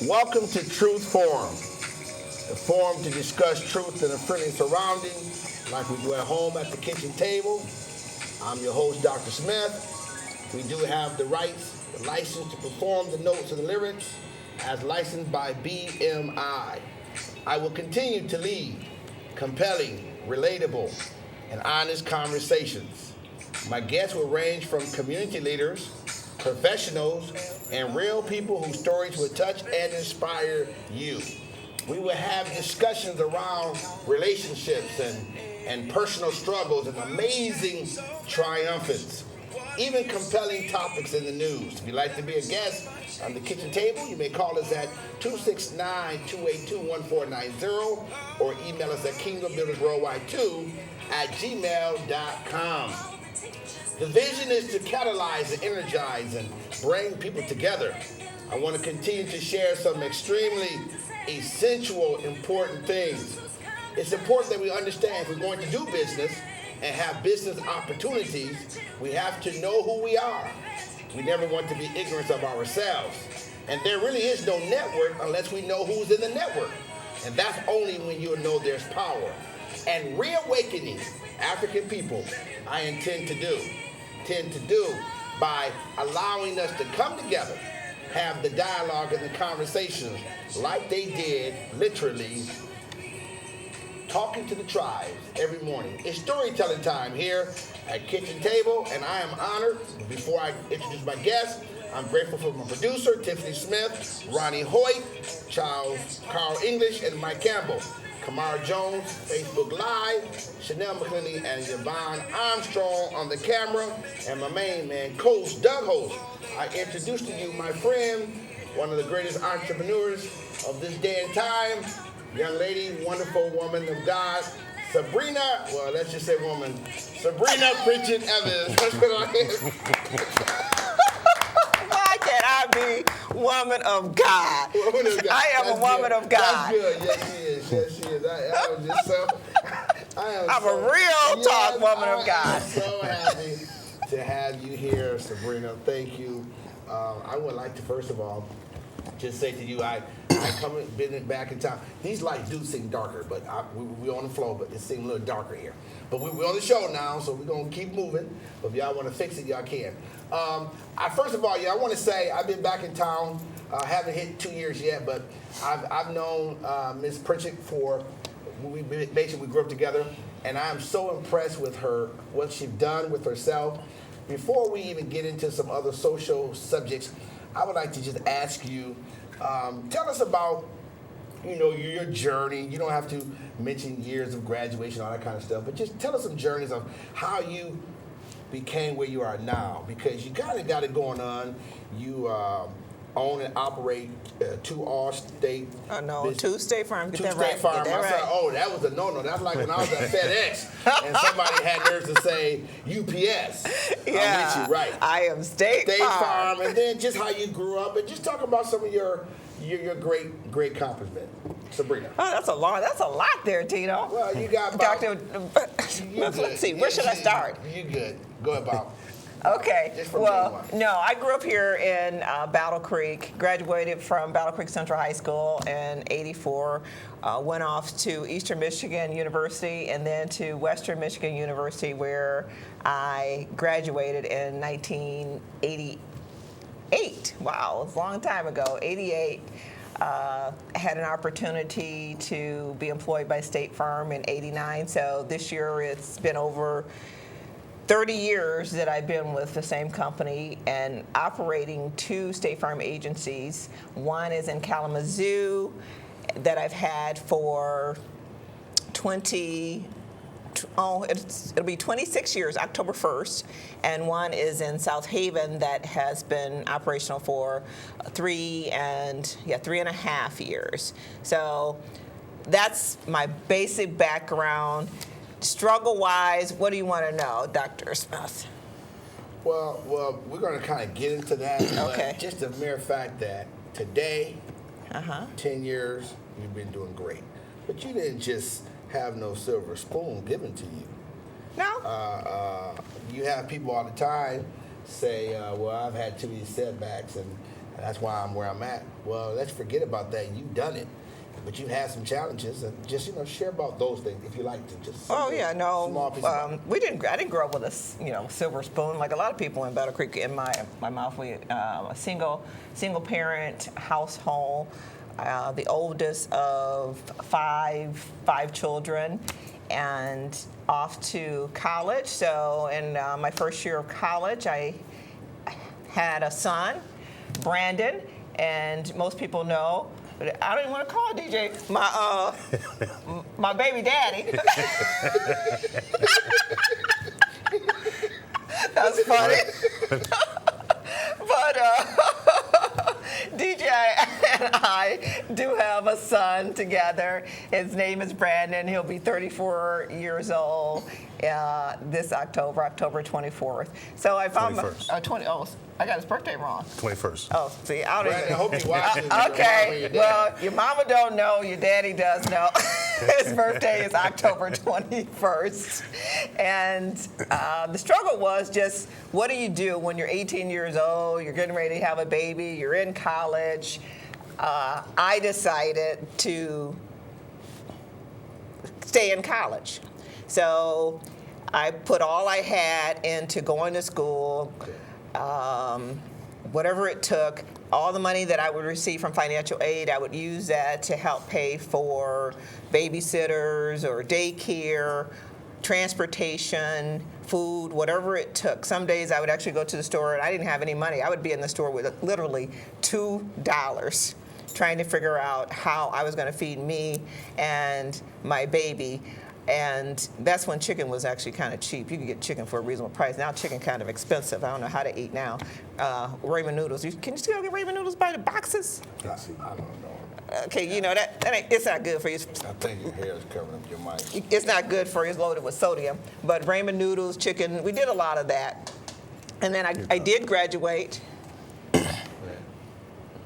Welcome to Truth Forum, the forum to discuss truth in a friendly surrounding, like we do at home at the kitchen table. I'm your host, Dr. Smith. We do have the rights, the license to perform the notes and the lyrics as licensed by BMI. I will continue to lead compelling, relatable, and honest conversations. My guests will range from community leaders, professionals, and real people whose stories will touch and inspire you. We will have discussions around relationships and personal struggles and amazing triumphants, even compelling topics in the news. If you'd like to be a guest on the kitchen table, you may call us at 269-282-1490 or email us at kingdombuildersworldwide2@gmail.com. The vision is to catalyze and energize and bring people together. I want to continue to share some extremely essential, important things. It's important that we understand if we're going to do business and have business opportunities, we have to know who we are. We never want to be ignorant of ourselves. And there really is no network unless we know who's in the network. And that's only when you'll know there's power. And reawakening African people, I intend to do by allowing us to come together, have the dialogue and the conversations like they did, literally, talking to the tribes every morning. It's storytelling time here at Kitchen Table, and I am honored. Before I introduce my guests, I'm grateful for my producer, Tiffany Smith, Ronnie Hoyt, Charles Carl English, and Mike Campbell. Kamara Jones, Facebook Live, Chanel McClinney, and Yvonne Armstrong on the camera, and my main man, Coach Doug Host. I introduce to you my friend, one of the greatest entrepreneurs of this day and time, young lady, wonderful woman of God, Sabrina, well, let's just say woman, Sabrina Pritchett Evans. Why can't I be woman of God? Woman of God. I am a woman of God. That's good. Yes, she is. Yes, she is. I'm a real talk woman of God. I'm so happy to have you here, Sabrina. Thank you. I would like to, first of all, just say to you, I been back in town. These lights do seem darker, but we're on the floor, but it seems a little darker here. But we're on the show now, so we're going to keep moving. But if y'all want to fix it, y'all can. First of all, I want to say I've been back in town. I haven't hit 2 years yet, but I've known Ms. Pritchett for, we grew up together, and I'm so impressed with her, what she's done with herself. Before we even get into some other social subjects, I would like to just ask you, tell us about, your journey. You don't have to mention years of graduation, all that kind of stuff, but just tell us some journeys of how you became where you are now, because you kind of got it going on. You own and operate two all-state. Two State Farm. Two State Farm. I said, that was a no-no. That's like when I was at FedEx and somebody had nerves to say UPS. Yeah, I'm with you, right. I am State Farm. And then just how you grew up, and just talk about some of your great accomplishment. Sabrina. Oh, that's a lot there, Tito. Well, you got about, Dr. Let's see, where should I start? You good. Go about. Okay. Well, no, I grew up here in Battle Creek, graduated from Battle Creek Central High School in '84, went off to Eastern Michigan University and then to Western Michigan University, where I graduated in 1988. Wow, it's a long time ago, 88. Had an opportunity to be employed by State Farm in '89, so this year it's been over 30 years that I've been with the same company and operating two State Farm agencies. One is in Kalamazoo that I've had for it'll be 26 years, October 1st, and one is in South Haven that has been operational for 3.5 years. So that's my basic background. Struggle-wise, what do you want to know, Dr. Smith? Well, we're going to kind of get into that. Okay. Just the mere fact that today, 10 years, you've been doing great. But you didn't just have no silver spoon given to you. No. You have people all the time say, well, I've had too many setbacks, That's why I'm where I'm at. Well, let's forget about that. You've done it. But you've had some challenges, and just share about those things if you like to. Just Oh yeah, no. small piece of I didn't grow up with a silver spoon like a lot of people in Battle Creek. In my mouth, we a single parent household, the oldest of five children, and off to college. So in my first year of college, I had a son, Brandon, and most people know. I don't even want to call DJ my baby daddy. That's funny. But DJ and I do have a son together. His name is Brandon. He'll be 34 years old this October 24th. So I found 21st. I got his birthday wrong. 21st. Oh, see, I don't even. I hope you watch it. Okay, well, your mama don't know, your daddy does know. His birthday is October 21st. And the struggle was just, what do you do when you're 18 years old, you're getting ready to have a baby, you're in college. I decided to stay in college. So I put all I had into going to school. Whatever it took, all the money that I would receive from financial aid, I would use that to help pay for babysitters or daycare, transportation, food, whatever it took. Some days I would actually go to the store and I didn't have any money. I would be in the store with literally $2 trying to figure out how I was going to feed me and my baby. And that's when chicken was actually kind of cheap. You could get chicken for a reasonable price. Now chicken kind of expensive. I don't know how to eat now. Ramen noodles. Can you still get ramen noodles by the boxes? I don't know. Okay, that ain't, it's not good for you. I think your hair is covering up your mic. It's not good for you. It's loaded with sodium. But ramen noodles, chicken, we did a lot of that. And then I did graduate.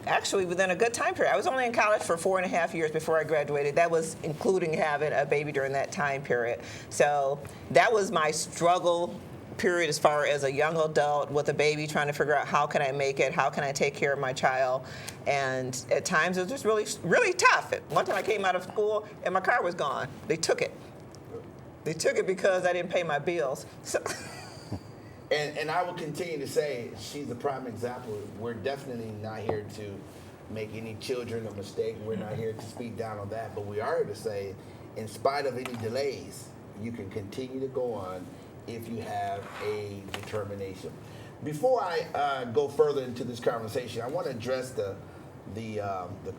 Actually, within a good time period. I was only in college for 4.5 years before I graduated. That was including having a baby during that time period. So that was my struggle period as far as a young adult with a baby, trying to figure out how can I make it, how can I take care of my child. And at times it was just really, really tough. One time I came out of school and my car was gone. They took it. They took it because I didn't pay my bills. So And I will continue to say she's a prime example. We're definitely not here to make any children a mistake. We're not here to speak down on that. But we are here to say, in spite of any delays, you can continue to go on if you have a determination. Before I go further into this conversation, I want to address the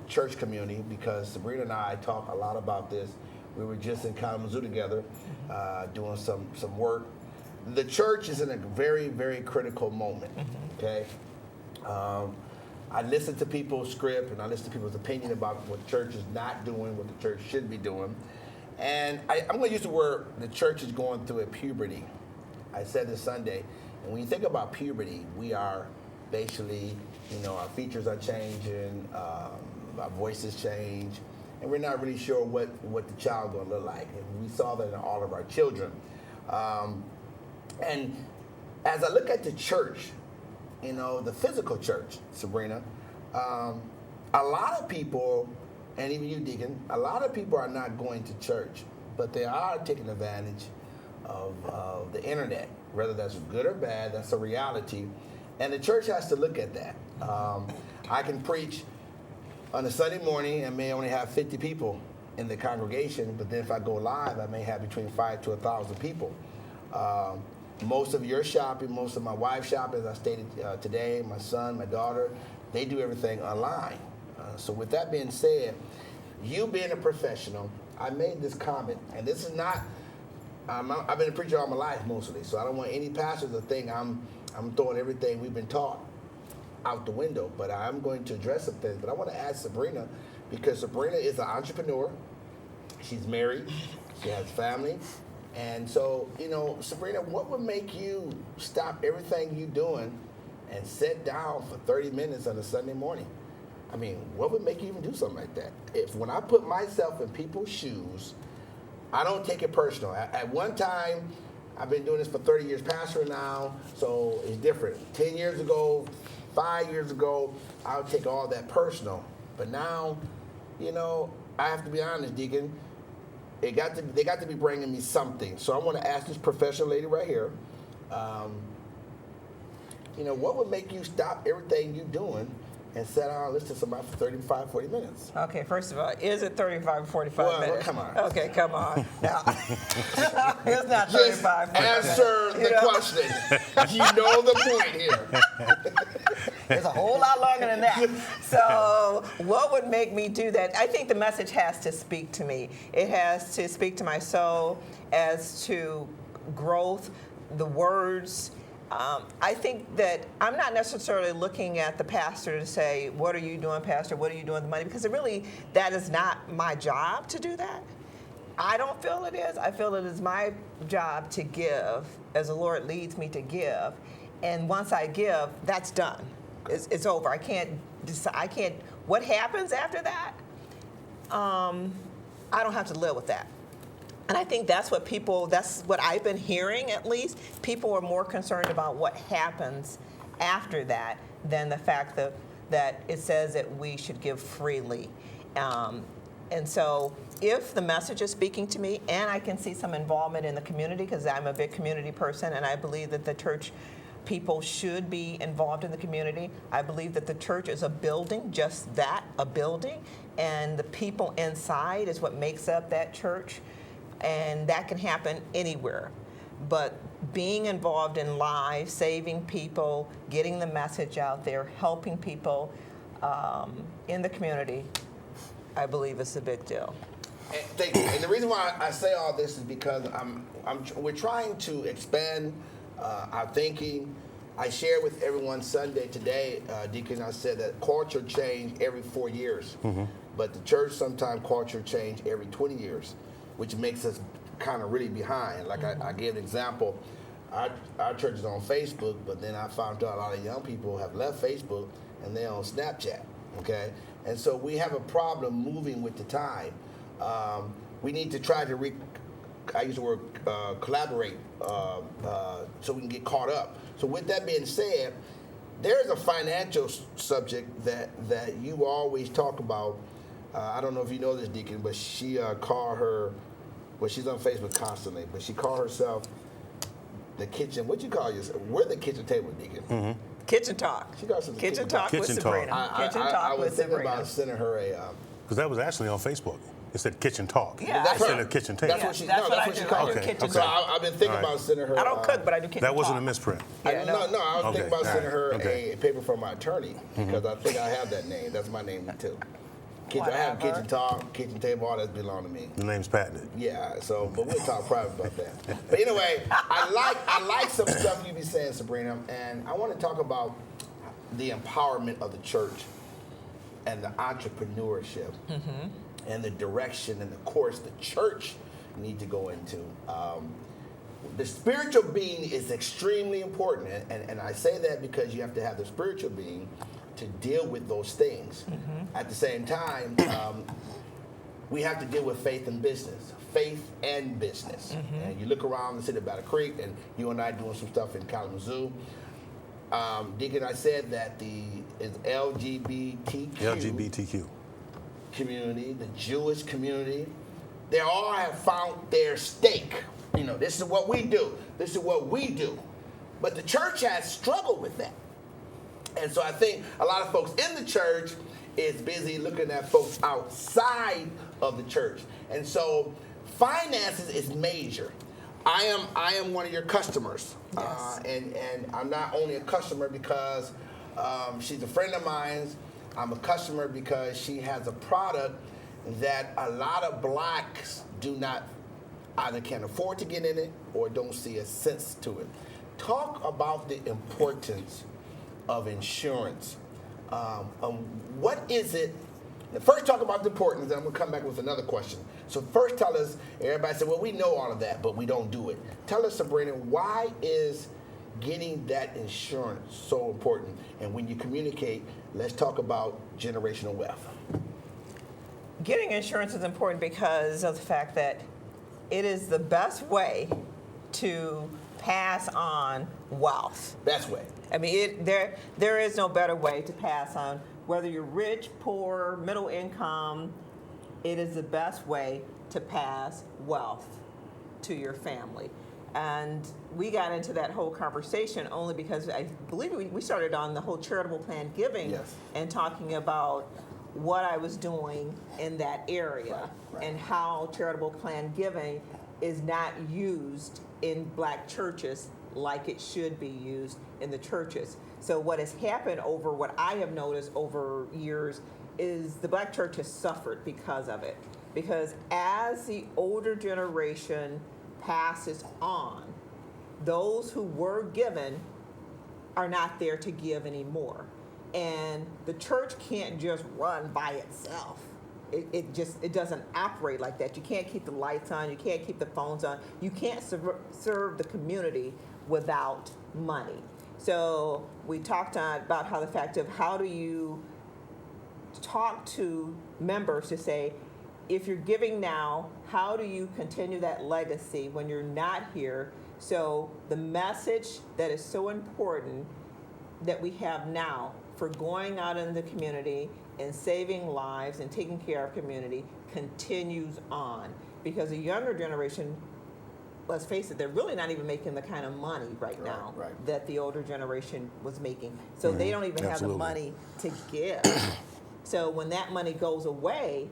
church community, because Sabrina and I talk a lot about this. We were just in Kalamazoo together doing some work. The church is in a very, very critical moment, okay? I listen to people's script and I listen to people's opinion about what the church is not doing, what the church should be doing. And I'm going to use the word, the church is going through a puberty. I said this Sunday, and when you think about puberty, we are basically, our features are changing, our voices change, and we're not really sure what the child going to look like. And we saw that in all of our children. And as I look at the church, the physical church, Sabrina, a lot of people, and even you, Deacon, a lot of people are not going to church, but they are taking advantage of the internet. Whether that's good or bad, that's a reality. And the church has to look at that. I can preach on a Sunday morning and may only have 50 people in the congregation, but then if I go live, I may have between 5 to 1,000 people. Most of your shopping, most of my wife's shopping, as I stated today, my son, my daughter, they do everything online. So with that being said, you being a professional, I made this comment, and this is not, I've been a preacher all my life mostly, so I don't want any pastors to think I'm throwing everything we've been taught out the window, but I'm going to address some things. But I want to ask Sabrina, because Sabrina is an entrepreneur, she's married, she has family. And so, Sabrina, what would make you stop everything you're doing and sit down for 30 minutes on a Sunday morning? I mean, what would make you even do something like that? When I put myself in people's shoes, I don't take it personal. At one time, I've been doing this for 30 years, pastor now, so it's different. 10 years ago, 5 years ago, I would take all that personal. But now, I have to be honest, Deacon. They got to be bringing me something. So I want to ask this professional lady right here. What would make you stop everything you're doing and sit down and listen to somebody for 35, 40 minutes? Okay, first of all, is it 35 or 45 minutes? Well, come on. Okay, come on. No. It's not 35, 45 minutes. Answer the question. You know the point here. It's a whole lot longer than that. So what would make me do that? I think the message has to speak to me. It has to speak to my soul as to growth, the words. I think that I'm not necessarily looking at the pastor to say, what are you doing, pastor? What are you doing with the money? Because that is not my job to do that. I don't feel it is. I feel it is my job to give as the Lord leads me to give. And once I give, that's done. It's over. I can't decide. What happens after that? I don't have to live with that. And I think that's what I've been hearing at least. People are more concerned about what happens after that than the fact that it says that we should give freely. And so if the message is speaking to me and I can see some involvement in the community, because I'm a big community person and I believe that the church people should be involved in the community. I believe that the church is a building, just that, a building, and the people inside is what makes up that church. And that can happen anywhere. But being involved in lives, saving people, getting the message out there, helping people in the community, I believe is a big deal. And thank you. And the reason why I say all this is because we're trying to expand our thinking. I shared with everyone Sunday today, Deacon, I said that culture change every 4 years. Mm-hmm. But the church sometimes culture change every 20 years. Which makes us kind of really behind. Like I gave an example, our church is on Facebook, but then I found out a lot of young people have left Facebook and they're on Snapchat, okay? And so we have a problem moving with the time. We need to try to, I use the word collaborate, so we can get caught up. So with that being said, there's a financial subject that you always talk about. I don't know if you know this, Deacon, but she called her, well, she's on Facebook constantly, but she called herself the kitchen, what you call yourself? We're the kitchen table, Deacon. Mm-hmm. Kitchen Talk. She got some Kitchen Talk with Sabrina. I was thinking about sending her a... Because that was actually on Facebook. It said Kitchen Talk. Yeah. Instead of Kitchen Table. That's what she called it. Kitchen So Talk. I've been thinking about sending her... I don't cook, but I do Kitchen Talk. That wasn't a misprint. Yeah, no, I was thinking about sending her a paper from my attorney, because I think I have that name. That's my name, too. I have Kitchen Talk, Kitchen Table, all that belong to me. The name's patented. Yeah, but we'll talk private about that. But anyway, I like some stuff you be saying, Sabrina, and I want to talk about the empowerment of the church and the entrepreneurship and the direction and the course the church need to go into. The spiritual being is extremely important, and I say that because you have to have the spiritual being to deal with those things. At the same time, we have to deal with faith and business. And you look around the city of Battle Creek, and you and I doing some stuff in Kalamazoo. Deacon, I said that the LGBTQ community, the Jewish community, they all have found their stake. This is what we do. This is what we do. But the church has struggled with that. And so I think a lot of folks in the church is busy looking at folks outside of the church. And so finances is major. I am one of your customers. Yes. And I'm not only a customer because she's a friend of mine. I'm a customer because she has a product that a lot of blacks do not either can't afford to get in it or don't see a sense to it. Talk about the importance of insurance. What is it? First, talk about the importance, then I'm going to come back with another question. So first tell us, everybody said, well, we know all of that, but we don't do it. Tell us, Sabrina, why is getting that insurance so important? And when you communicate, let's talk about generational wealth. Getting insurance is important because of the fact that it is the best way to pass on wealth. Best way. I mean, there is no better way to pass on, whether you're rich, poor, middle income. It is the best way to pass wealth to your family. And we got into that whole conversation only because I believe we started on the whole charitable plan giving, Yes. and talking about what I was doing in that area, Right. and how charitable plan giving is not used in black churches like it should be used in the churches. So what has happened over what I have noticed over years is the black church has suffered because of it. Because as the older generation passes on, those who were given are not there to give anymore. And the church can't just run by itself. It doesn't operate like that. You can't keep the lights on, you can't keep the phones on, you can't serve the community without money. So we talked about how the fact of how do you talk to members to say, if you're giving now, how do you continue that legacy when you're not here? So the message that is so important that we have now for going out in the community and saving lives and taking care of community continues on. Because the younger generation, let's face it, they're really not even making the kind of money right now that the older generation was making. So they don't even have the money to give. So when that money goes away,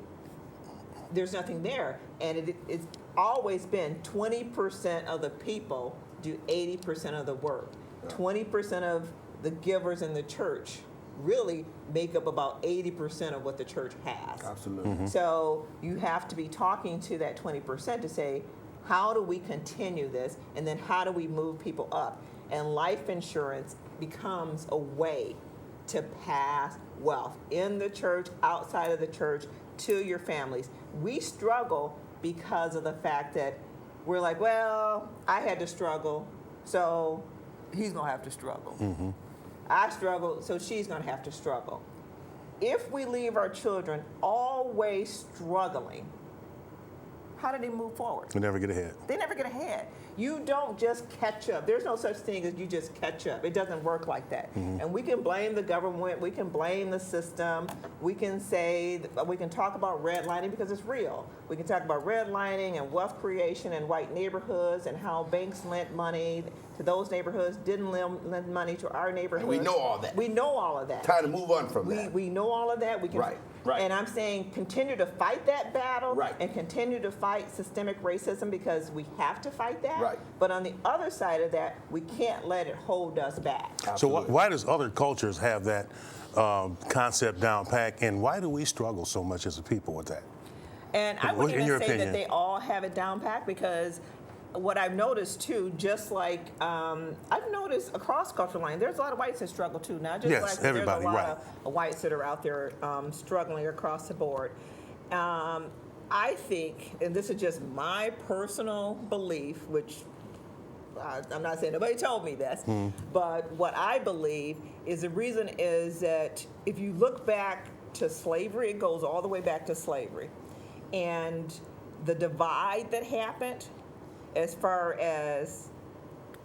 there's nothing there. And it's always been 20% of the people do 80% of the work. 20% of the givers in the church really make up about 80% of what the church has. Absolutely. So you have to be talking to that 20% to say, how do we continue this? And then how do we move people up? And life insurance becomes a way to pass wealth in the church, outside of the church, to your families. We struggle because of the fact that we're like, well, I had to struggle, so he's gonna have to struggle. I struggle, so she's gonna have to struggle. If we leave our children always struggling, how do they move forward? We never get ahead. They never get ahead. You don't just catch up. There's no such thing as you just catch up. It doesn't work like that. And we can blame the government. We can blame the system. We can talk about redlining because it's real. We can talk about redlining and wealth creation in white neighborhoods and how banks lent money to those neighborhoods, didn't lend money to our neighborhoods. And we know all that. We know all of that. Time to move on from that. We know all of that. We can, Right. And I'm saying continue to fight that battle, Right. and continue to fight systemic racism because we have to fight that. Right. But on the other side of that, we can't let it hold us back. So why does other cultures have that concept down pat, and why do we struggle so much as a people with that? And I wouldn't In even your say opinion? that they all have it down pat, because what I've noticed too, just like I've noticed across cultural lines, there's a lot of whites that struggle too, not just Yes, blacks. everybody, there's a lot right. of whites that are out there struggling across the board. I think, and this is just my personal belief, which I'm not saying nobody told me this, but what I believe is the reason is that if you look back to slavery, it goes all the way back to slavery. And the divide that happened as far as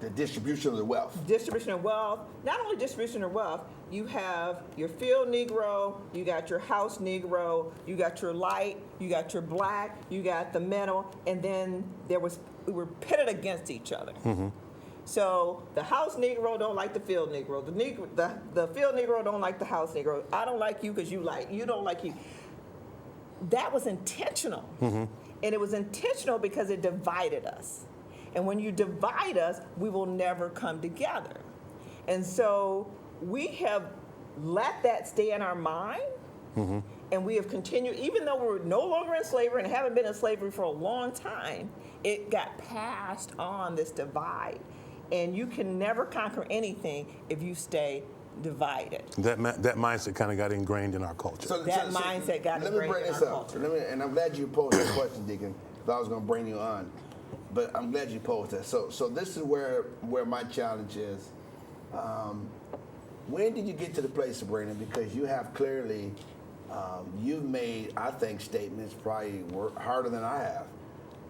The distribution of the wealth. distribution of wealth, not only distribution of wealth, you have your field Negro, you got your house Negro, you got your light, you got your black, you got the middle, and then we were pitted against each other. So the house Negro don't like the field Negro. The field Negro don't like the house Negro. I don't like you because you don't like you. That was intentional. And it was intentional because it divided us. And when you divide us, we will never come together. And so we have let that stay in our mind. And we have continued, even though we're no longer in slavery and haven't been in slavery for a long time, it got passed on, this divide. And you can never conquer anything if you stay divided. That mindset kind of got ingrained in our culture. Mindset got Let me ingrained bring in this our up. culture. And I'm glad you posed that question, Deacon, because I was going to bring you on. But I'm glad you posed that. So this is where my challenge is. When did you get to the place, Sabrina? Because you have clearly, you've made, I think, statements probably harder than I have.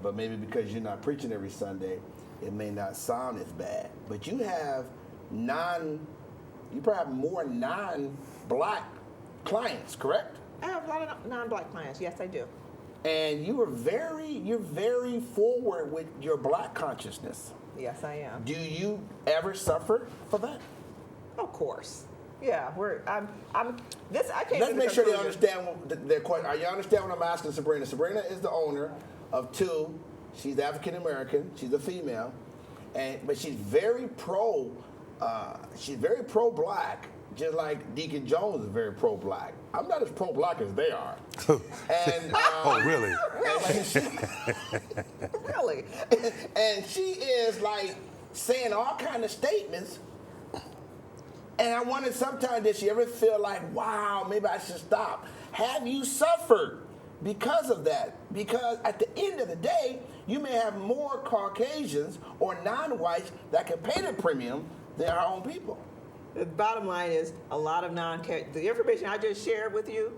But maybe because you're not preaching every Sunday, it may not sound as bad. But you have you probably have more non-black clients, correct? I have a lot of non-black clients. Yes, I do. And you're very forward with your black consciousness. Yes, I am. Do you ever suffer for that? Of course. Yeah, this. I can't. Let's make sure they understand their question. Are you understand what I'm asking Sabrina? Sabrina is the owner of two. She's African American. She's a female, but she's very pro. She's very pro-black, just like Deacon Jones is very pro-black. I'm not as pro-black as they are. And Oh, really? Really? And she is like saying all kind of statements. And I wonder sometimes, did she ever feel like, wow, maybe I should stop? Have you suffered because of that? Because at the end of the day, you may have more Caucasians or non-whites that can pay the premium than our own people. The bottom line is a lot of the information I just shared with you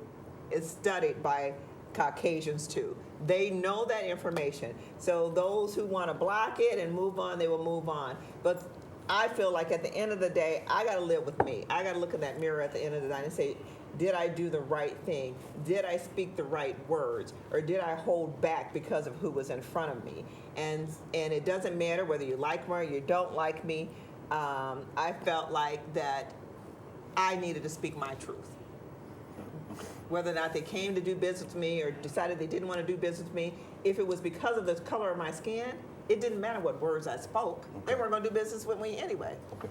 is studied by Caucasians too. They know that information. So those who want to block it and move on, they will move on. But I feel like at the end of the day, I got to live with me. I got to look in that mirror at the end of the day and say, did I do the right thing? Did I speak the right words? Or did I hold back because of who was in front of me? And it doesn't matter whether you like me or you don't like me. I felt like that I needed to speak my truth. Whether or not they came to do business with me or decided they didn't want to do business with me, if it was because of the color of my skin, it didn't matter what words I spoke. Okay. They weren't going to do business with me anyway. Okay.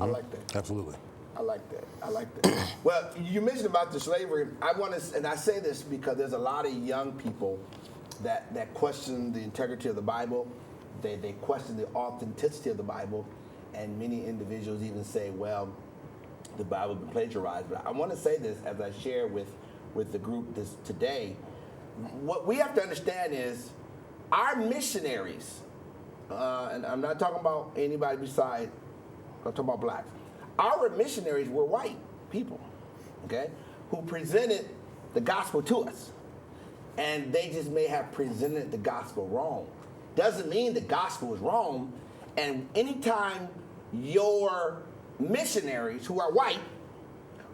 I like that. Absolutely. I like that. Well, you mentioned about the slavery. I want to, and I say this because there's a lot of young people that question the integrity of the Bible. They question the authenticity of the Bible, and many individuals even say, well, the Bible has been plagiarized. But I want to say this as I share with the group this today. What we have to understand is our missionaries, and I'm not talking about anybody beside, I'm talking about blacks. Our missionaries were white people, okay, who presented the gospel to us. And they just may have presented the gospel wrong. Doesn't mean the gospel is wrong. And anytime your missionaries who are white,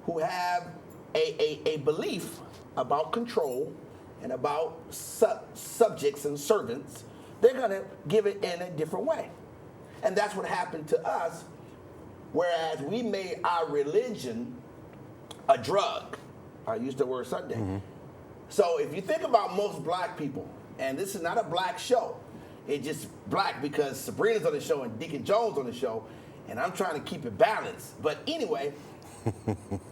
who have a belief about control and about subjects and servants, they're going to give it in a different way. And that's what happened to us, whereas we made our religion a drug. I used the word Sunday. Mm-hmm. So if you think about most black people, and this is not a black show, it's just black because Sabrina's on the show and Deacon Jones on the show, and I'm trying to keep it balanced. But anyway,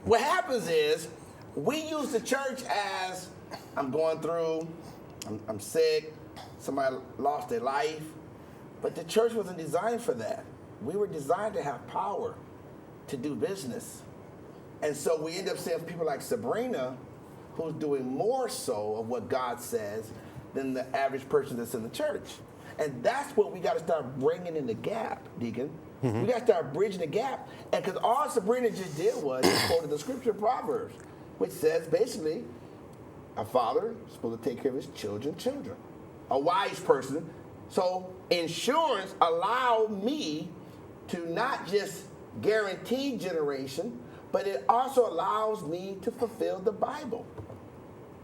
what happens is we use the church as, I'm going through, I'm sick, somebody lost their life. But the church wasn't designed for that. We were designed to have power to do business. And so we end up seeing people like Sabrina, who's doing more so of what God says than the average person that's in the church. And that's what we got to start bringing in the gap, Deacon. Mm-hmm. We got to start bridging the gap. And because all Sabrina just did was quoted the scripture Proverbs, which says basically, a father is supposed to take care of his children. A wise person. So insurance allowed me to not just guarantee generation, but it also allows me to fulfill the Bible.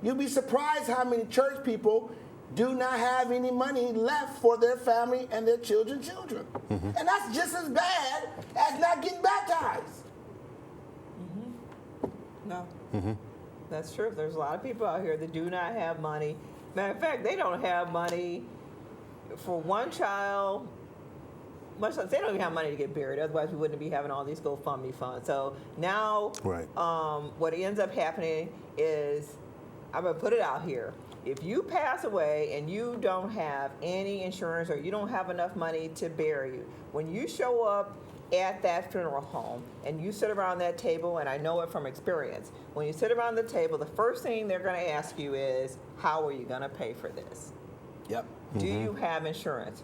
You'll be surprised how many church people do not have any money left for their family and their children. Mm-hmm. And that's just as bad as not getting baptized. Mm-hmm. No. Mm-hmm. That's true. There's a lot of people out here that do not have money. Matter of fact, they don't have money for one child. Much less, they don't even have money to get buried. Otherwise, we wouldn't be having all these GoFundMe funds. So now, right. What ends up happening is, I'm going to put it out here. If you pass away and you don't have any insurance or you don't have enough money to bury you, when you show up at that funeral home and you sit around that table, and I know it from experience, when you sit around the table, the first thing they're going to ask you is, how are you going to pay for this? Yep. Do you have insurance?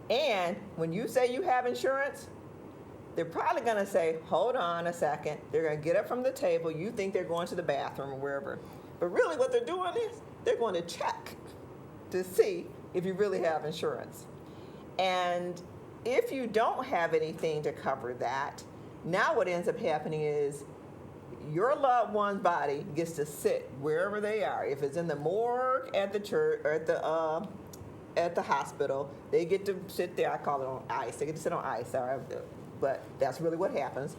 And when you say you have insurance, they're probably going to say, hold on a second. They're going to get up from the table. You think they're going to the bathroom or wherever. But really what they're doing is they're going to check to see if you really have insurance. And if you don't have anything to cover that, Now what ends up happening is your loved one's body gets to sit wherever they are. If it's in the morgue, at the church, or at the hospital, they get to sit there. I call it on ice. They get to sit on ice. Sorry, but that's really what happens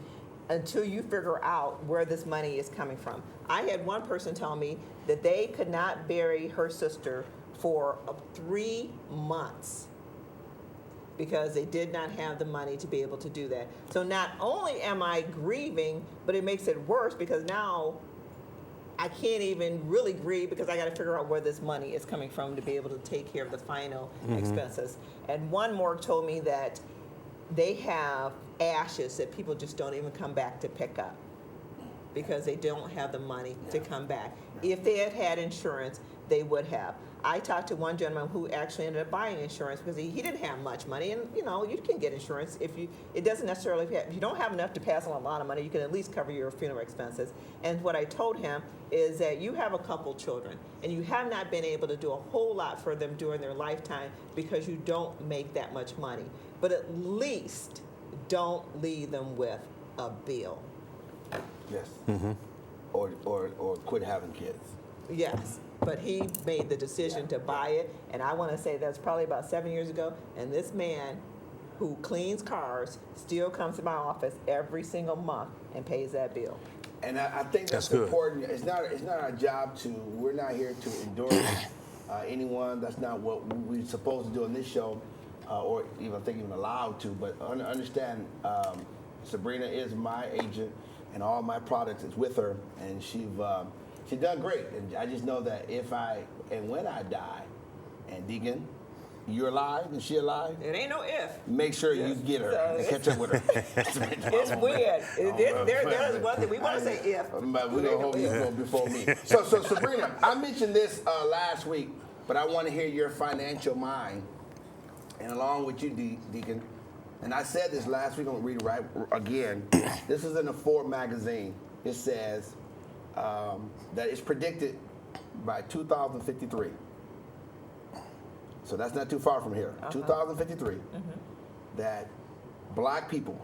until you figure out where this money is coming from. I had one person tell me that they could not bury her sister for 3 months because they did not have the money to be able to do that. So not only am I grieving, but it makes it worse because now I can't even really grieve because I got to figure out where this money is coming from to be able to take care of the final expenses. And one morgue told me that they have ashes that people just don't even come back to pick up because they don't have the money to come back. If they had had insurance, they would have. I talked to one gentleman who actually ended up buying insurance because he didn't have much money, and you can get insurance it doesn't necessarily, if you don't have enough to pass on a lot of money, you can at least cover your funeral expenses. And what I told him is that you have a couple children and you have not been able to do a whole lot for them during their lifetime because you don't make that much money. But at least don't leave them with a bill. Yes. Or quit having kids. Yes. But he made the decision to buy it, and I want to say that's probably about 7 years ago. And this man, who cleans cars, still comes to my office every single month and pays that bill. And I think that's important. It's not our job to. We're not here to endorse anyone. That's not what we're supposed to do on this show, or even allowed to. But understand, Sabrina is my agent, and all my products is with her, and she's done great. And I just know that when I die, and Deacon, you're alive and she alive. It ain't no if. Make sure you get her and catch up with her. It's weird. There's one thing we want to say if. But we're gonna hope you go before me. So Sabrina, I mentioned this last week, but I want to hear your financial mind, and along with you, Deacon. And I said this last week. I'm gonna read it right again. This is in the Forbes magazine. It says that it's predicted by 2053. So that's not too far from here. 2053, that black people,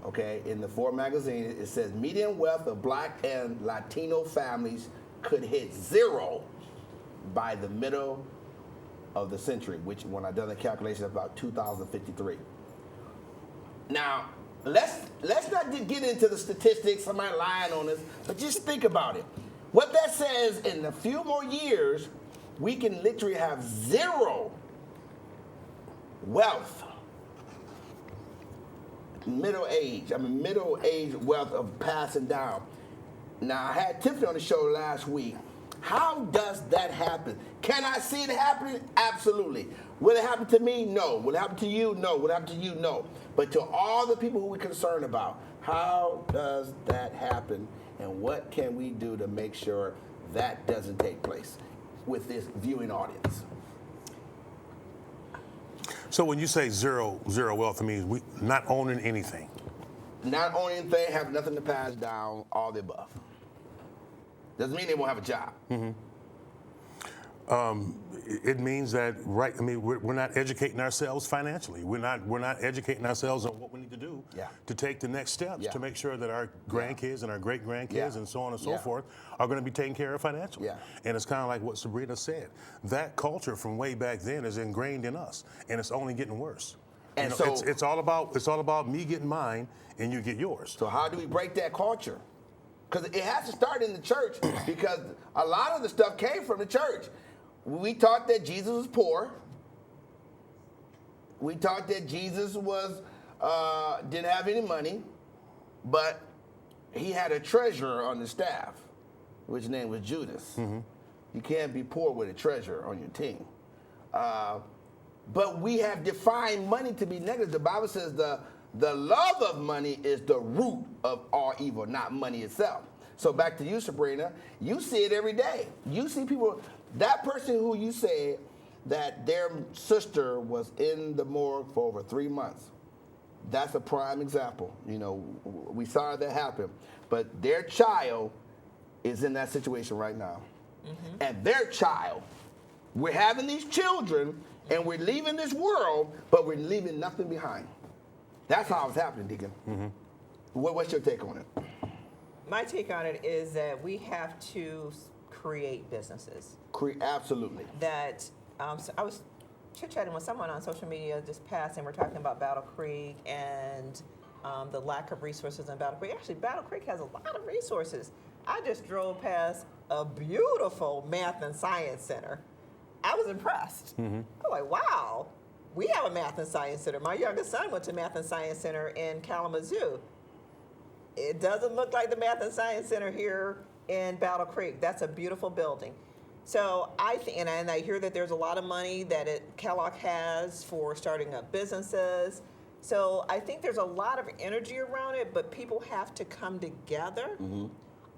okay, in the Forbes magazine, it says median wealth of black and Latino families could hit zero by the middle of the century, which when I done the calculation, about 2053. Now, let's not get into the statistics, somebody lying on us, but just think about it. What that says, in a few more years, we can literally have zero wealth, middle age wealth of passing down. Now, I had Tiffany on the show last week. How does that happen? Can I see it happening? Absolutely. Will it happen to me? No. Will it happen to you? No. Will it happen to you? No. But to all the people who we're concerned about, how does that happen? And what can we do to make sure that doesn't take place with this viewing audience? So when you say zero wealth, it means we not owning anything. Not owning anything, have nothing to pass down, all the above. Doesn't mean they won't have a job. It means that, right? I mean, we're not educating ourselves financially. We're not educating ourselves on what we need to do to take the next steps to make sure that our grandkids and our great grandkids and so on and so forth are going to be taken care of financially. And it's kind of like what Sabrina said. That culture from way back then is ingrained in us, and it's only getting worse. And so it's all about me getting mine and you get yours. So how do we break that culture? Because it has to start in the church, because a lot of the stuff came from the church. We taught that Jesus was poor. We taught that Jesus didn't have any money, but he had a treasurer on the staff, which name was Judas. You can't be poor with a treasurer on your team. But we have defined money to be negative. The Bible says the love of money is the root of all evil, not money itself. So back to you, Sabrina. You see it every day. You see people, that person who you said that their sister was in the morgue for over 3 months. That's a prime example. You know, we saw that happen. But their child is in that situation right now. And their child, we're having these children and we're leaving this world, but we're leaving nothing behind. That's how it's happening, Deacon. What's your take on it? My take on it is that we have to create businesses. Absolutely. That so I was chit-chatting with someone on social media just past, and we're talking about Battle Creek and the lack of resources in Battle Creek. Actually, Battle Creek has a lot of resources. I just drove past a beautiful math and science center. I was impressed. I'm like, wow, we have a math and science center. My youngest son went to Math and Science Center in Kalamazoo. It doesn't look like the Math and Science Center here in Battle Creek. That's a beautiful building. So I think, and I hear that there's a lot of money that Kellogg has for starting up businesses. So I think there's a lot of energy around it, but people have to come together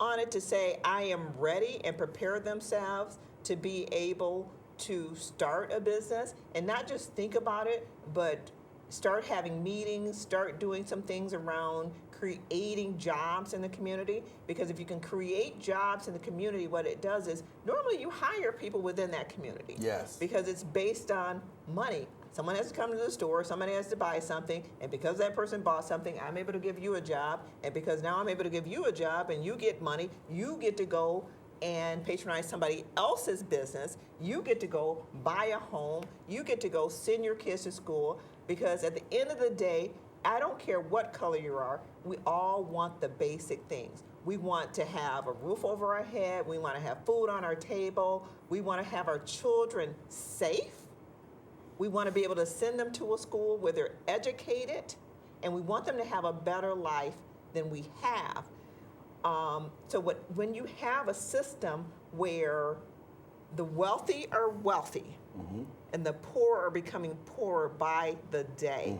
on it to say, I am ready, and prepare themselves to be able to start a business and not just think about it, but start having meetings, start doing some things around creating jobs in the community. Because if you can create jobs in the community, what it does is normally you hire people within that community. Yes. Because it's based on money. Someone has to come to the store, somebody has to buy something, and because that person bought something, I'm able to give you a job, and because now I'm able to give you a job and you get money, you get to go and patronize somebody else's business, you get to go buy a home, you get to go send your kids to school, because at the end of the day, I don't care what color you are, we all want the basic things. We want to have a roof over our head, we want to have food on our table, we want to have our children safe, we want to be able to send them to a school where they're educated, and we want them to have a better life than we have. When you have a system where the wealthy are wealthy and the poor are becoming poorer by the day,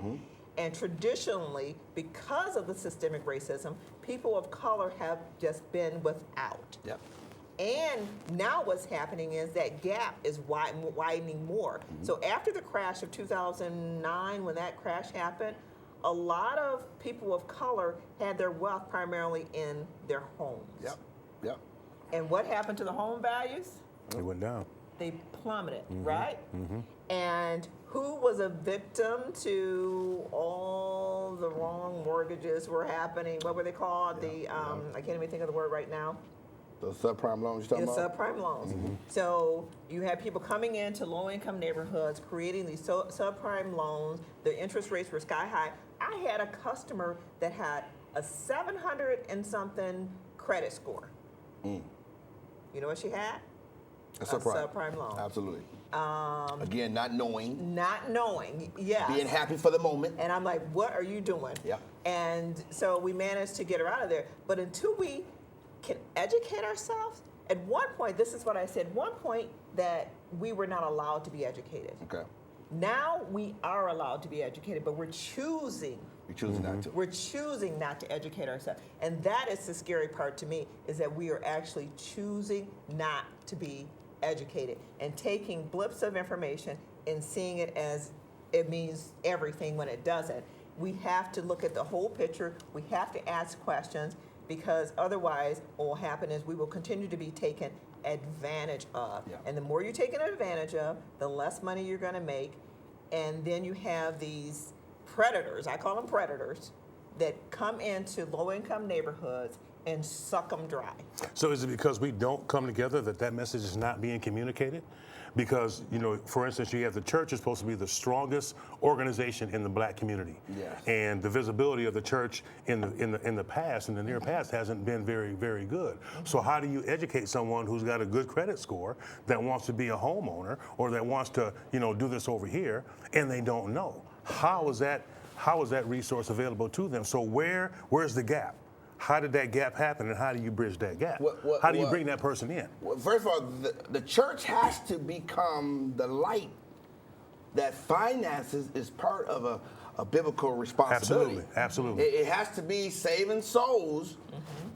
and traditionally, because of the systemic racism, people of color have just been without. Yep. And now what's happening is that gap is widening more. So after the crash of 2009, when that crash happened, a lot of people of color had their wealth primarily in their homes. Yep. And what happened to the home values? It went down. They plummeted, right? And who was a victim to all the wrong mortgages were happening? What were they called? I can't even think of the word right now. The subprime loans you're talking about? The subprime loans. So you have people coming into low-income neighborhoods, creating these subprime loans. The interest rates were sky high. I had a customer that had a 700 and something credit score. You know what she had? A subprime. Subprime loan. Absolutely. Again, not knowing. Not knowing, yes. Being happy for the moment. And I'm like, what are you doing? Yeah. And so we managed to get her out of there. But until we can educate ourselves, at one point, this is what I said, one point that we were not allowed to be educated. Okay. Now we are allowed to be educated, but we're choosing. We're choosing not to. We're choosing not to educate ourselves. And that is the scary part to me, is that we are actually choosing not to be educated and taking blips of information and seeing it as it means everything when it doesn't. We have to look at the whole picture. We have to ask questions, because otherwise what will happen is we will continue to be taken advantage of. Yeah. And the more you're taken advantage of, the less money you're going to make. And then you have these predators, I call them predators, that come into low-income neighborhoods and suck them dry. So is it because we don't come together that message is not being communicated? Because, for instance, you have the church is supposed to be the strongest organization in the black community. Yes. And the visibility of the church in the past, in the near past, hasn't been very, very good. So how do you educate someone who's got a good credit score that wants to be a homeowner, or that wants to, do this over here, and they don't know? How is that resource available to them? So where's the gap? How did that gap happen, and how do you bridge that gap? How do you bring that person in? Well, first of all, the church has to become the light that finances is part of a biblical responsibility. Absolutely. It has to be saving souls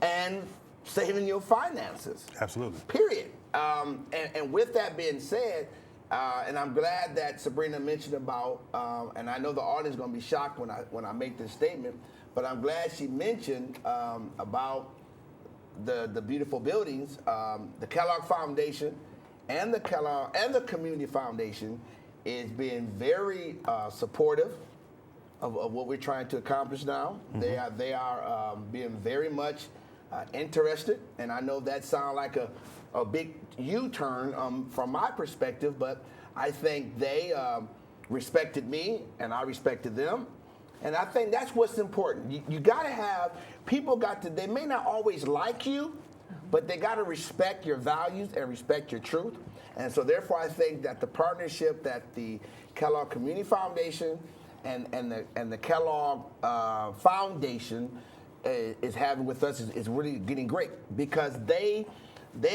and saving your finances. Absolutely. Period. And with that being said, and I'm glad that Sabrina mentioned about, and I know the audience is going to be shocked when I make this statement, but I'm glad she mentioned about the beautiful buildings. The Kellogg Foundation and the Community Foundation is being very supportive of what we're trying to accomplish now. They are being very much interested, and I know that sounds like a big U-turn from my perspective, but I think they respected me and I respected them. And I think that's what's important. You got to have, they may not always like you, but they got to respect your values and respect your truth. And so therefore I think that the partnership that the Kellogg Community Foundation and the Kellogg Foundation is having with us is really getting great, because they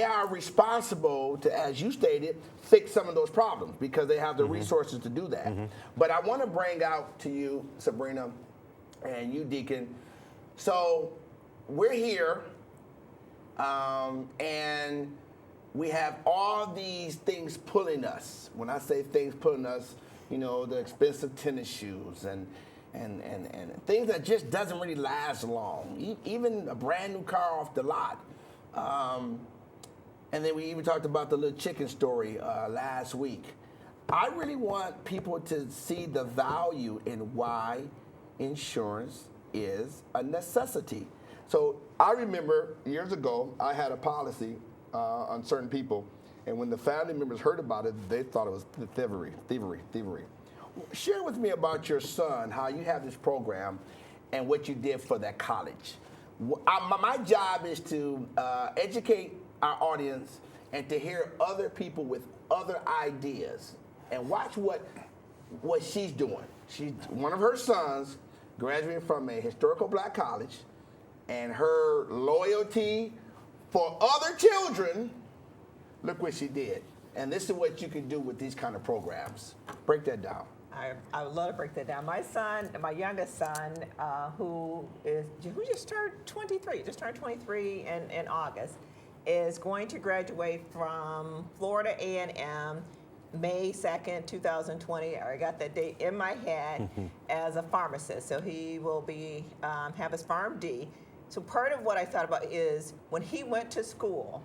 are responsible to, as you stated, fix some of those problems because they have the resources to do that. But I want to bring out to you, Sabrina, and you, Deacon. So we're here, and we have all these things pulling us. When I say things pulling us, you know, the expensive tennis shoes and things that just doesn't really last long. Even a brand new car off the lot. And then we even talked about the little chicken story last week. I really want people to see the value in why insurance is a necessity. So I remember years ago, I had a policy on certain people, and when the family members heard about it, they thought it was thievery. Share with me about your son, how you have this program and what you did for that college. My job is to educate our audience and to hear other people with other ideas and watch what she's doing. One of her sons graduated from a historical black college, and her loyalty for other children, look what she did. And this is what you can do with these kind of programs. Break that down. I would love to break that down. My son, my youngest son, who just turned 23 in August, is going to graduate from Florida A&M May 2nd, 2020. I got that date in my head as a pharmacist. So he will be have his PharmD. So part of what I thought about is when he went to school,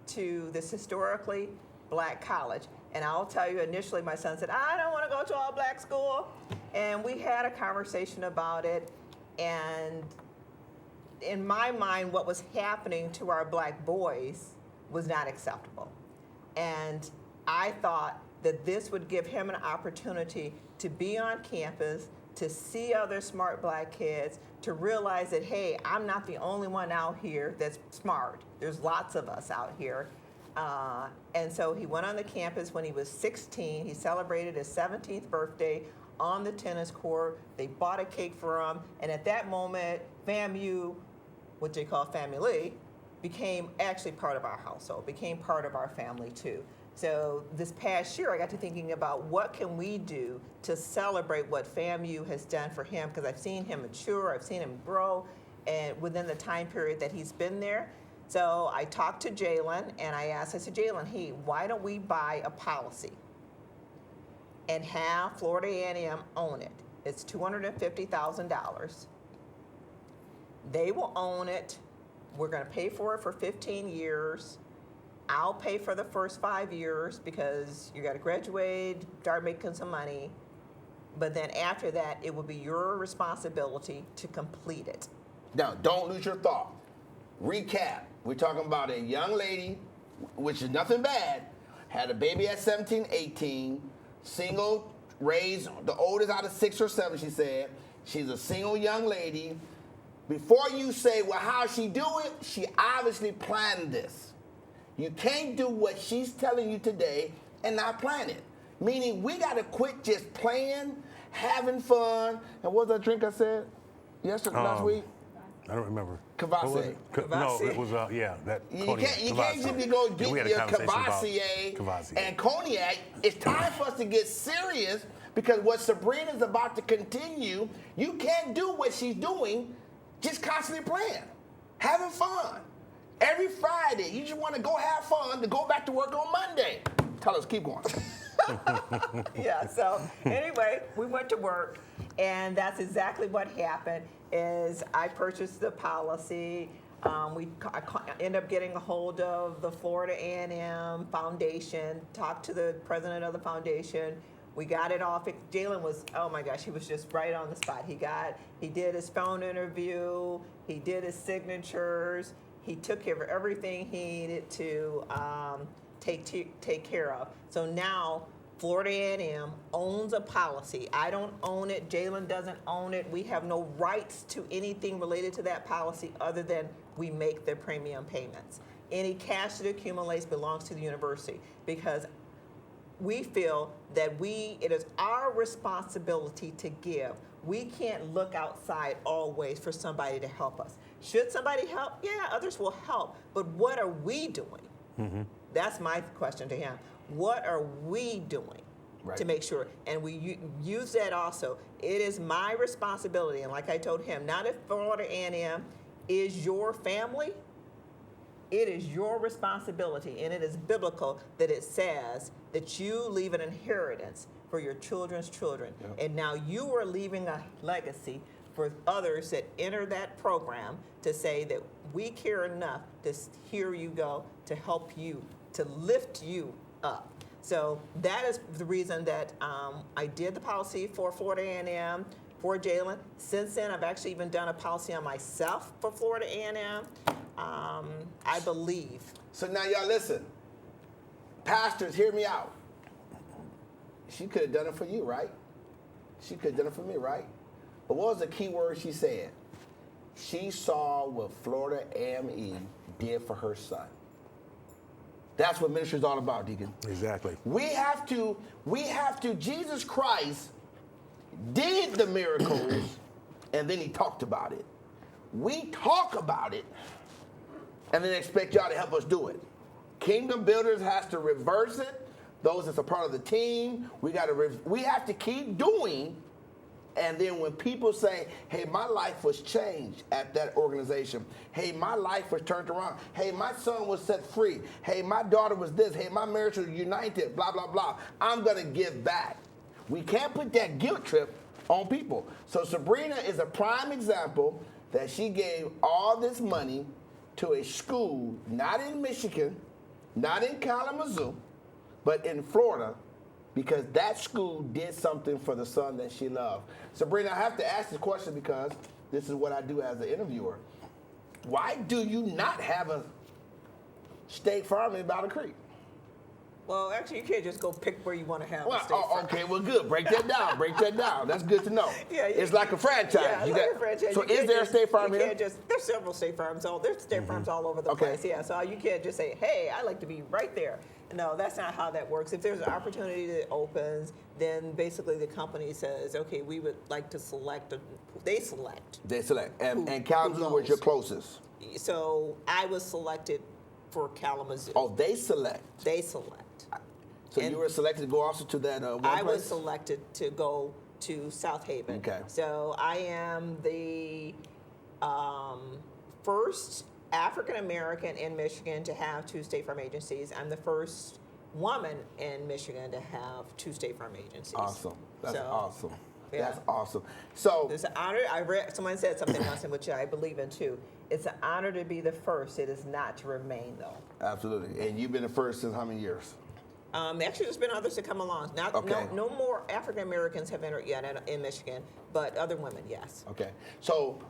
to this historically black college, and I'll tell you, initially my son said, I don't want to go to all black school. And we had a conversation about it, and in my mind, what was happening to our black boys was not acceptable. And I thought that this would give him an opportunity to be on campus, to see other smart black kids, to realize that, hey, I'm not the only one out here that's smart. There's lots of us out here. And so he went on the campus when he was 16. He celebrated his 17th birthday on the tennis court. They bought a cake for him. And at that moment, FAMU, what they call family, became actually part of our household, became part of our family too. So this past year, I got to thinking about what can we do to celebrate what FAMU has done for him, because I've seen him mature, I've seen him grow, and within the time period that he's been there. So I talked to Jalen, and I said, Jalen, hey, why don't we buy a policy and have Florida A&M own it? It's $250,000. They will own it. We're going to pay for it for 15 years. I'll pay for the first 5 years because you got to graduate, start making some money. But then after that, it will be your responsibility to complete it. Now, don't lose your thought. Recap. We're talking about a young lady, which is nothing bad, had a baby at 17, 18, single, raised the oldest out of 6 or 7, she said. She's a single young lady. Before you say, well, how'd she do it? She obviously planned this. You can't do what she's telling you today and not plan it. Meaning we got to quit just playing, having fun. And what was that drink I said last week? I don't remember. Cavassier. No, it was, that You cognac. can't simply go get your Cavassier and cognac. It's time for us to get serious, because what Sabrina's about to continue, you can't do what she's doing just constantly playing, having fun. Every Friday, you just want to go have fun to go back to work on Monday. Tell us, keep going. Yeah, so anyway, we went to work, and that's exactly what happened. Is I purchased the policy. I ended up getting a hold of the Florida A&M Foundation, talked to the president of the foundation. We got it all fixed. Jalen was, oh my gosh, he was just right on the spot. He did his phone interview, he did his signatures, he took care of everything he needed to take care of. So now Florida A&M owns a policy. I don't own it. Jalen doesn't own it. We have no rights to anything related to that policy other than we make the premium payments. Any cash that accumulates belongs to the university because we feel that it is our responsibility to give. We can't look outside always for somebody to help us. Should somebody help? Yeah, others will help. But what are we doing? Mm-hmm. That's my question to him. What are we doing to make sure? And we use that also. It is my responsibility, and like I told him, not if Florida A&M is your family, it is your responsibility, and it is biblical that it says that you leave an inheritance for your children's children. Yep. And now you are leaving a legacy for others that enter that program to say that we care enough to hear you go, to help you, to lift you up. So that is the reason that I did the policy for Florida A&M, for Jalen. Since then, I've actually even done a policy on myself for Florida A&M. I believe. So now y'all listen. Pastors, hear me out. She could have done it for you, right? She could have done it for me, right? But what was the key word she said? She saw what Florida A&M did for her son. That's what ministry is all about, Deacon. Exactly. We have to, Jesus Christ did the miracles and then he talked about it. We talk about it and then expect y'all to help us do it. Kingdom Builders has to reverse it. Those that's a part of the team, we have to keep doing. And then when people say, hey, my life was changed at that organization. Hey, my life was turned around. Hey, my son was set free. Hey, my daughter was this. Hey, my marriage was united, blah, blah, blah. I'm going to give back. We can't put that guilt trip on people. So Sabrina is a prime example that she gave all this money to a school, not in Michigan, not in Kalamazoo, but in Florida, because that school did something for the son that she loved. Sabrina, I have to ask this question because this is what I do as an interviewer. Why do you not have a State Farm in Battle Creek? Well, actually, you can't just go pick where you want to have a State Farm. Okay, well, good. Break that down. Break that down. That's good to know. Yeah, it's like a franchise. Yeah, it's like a franchise. So is there a State Farm here? There's several State Farms. There's State Farms all over the place. Yeah, so you can't just say, hey, I'd like to be right there. No, that's not how that works. If there's an opportunity that opens, then basically the company says, okay, we would like to select. They select. And Kalamazoo was your closest. So I was selected for Kalamazoo. Oh, they select. They select. So you were selected to go also to that one place? I was selected to go to South Haven. Okay. So I am the first African American in Michigan to have 2 State Farm agencies. I'm the first woman in Michigan to have 2 State Farm agencies. Awesome. That's awesome. Yeah. That's awesome. So it's an honor. Someone said something else, which I believe in too. It's an honor to be the first. It is not to remain, though. Absolutely. And you've been the first since how many years? Actually, there's been others to come along. No more African Americans have entered yet in Michigan, but other women, yes. Okay. So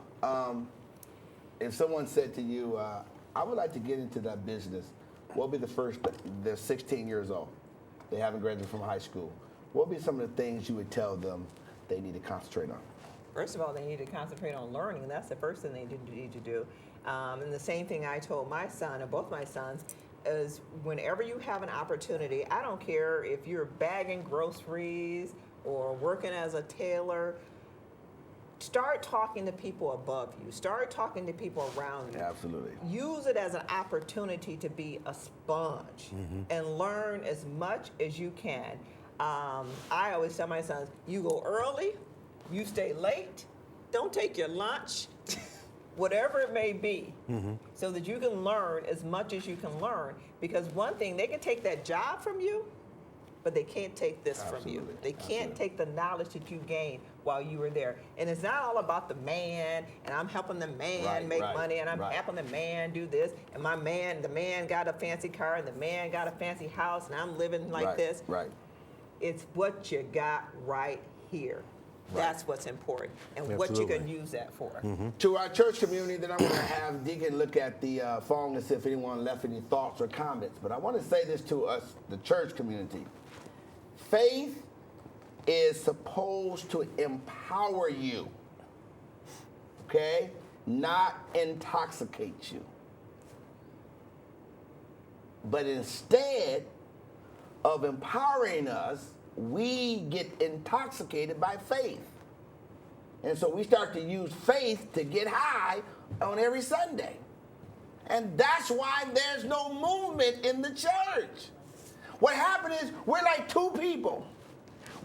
if someone said to you, I would like to get into that business, what would be the first, they're 16 years old, they haven't graduated from high school, what would be some of the things you would tell them they need to concentrate on? First of all, they need to concentrate on learning. That's the first thing they need to do. And the same thing I told my son, and both my sons, is whenever you have an opportunity, I don't care if you're bagging groceries or working as a tailor, start talking to people above you. Start talking to people around you. Absolutely. Use it as an opportunity to be a sponge and learn as much as you can. I always tell my sons, you go early, you stay late, don't take your lunch, whatever it may be, so that you can learn as much as you can learn. Because one thing, they can take that job from you, but they can't take this from you. They can't take the knowledge that you gained while you were there. And it's not all about the man, and I'm helping the man make money, and I'm helping the man do this, and the man got a fancy car, and the man got a fancy house, and I'm living like this. It's what you got right here. Right. That's what's important, and what you Absolutely. can use that for. To our church community, then I'm going to have Deacon look at the phone and see if anyone left any thoughts or comments. But I want to say this to us, the church community. Faith is supposed to empower you, okay? Not intoxicate you. But instead of empowering us, we get intoxicated by faith. And so we start to use faith to get high on every Sunday. And that's why there's no movement in the church. What happened is we're like two people.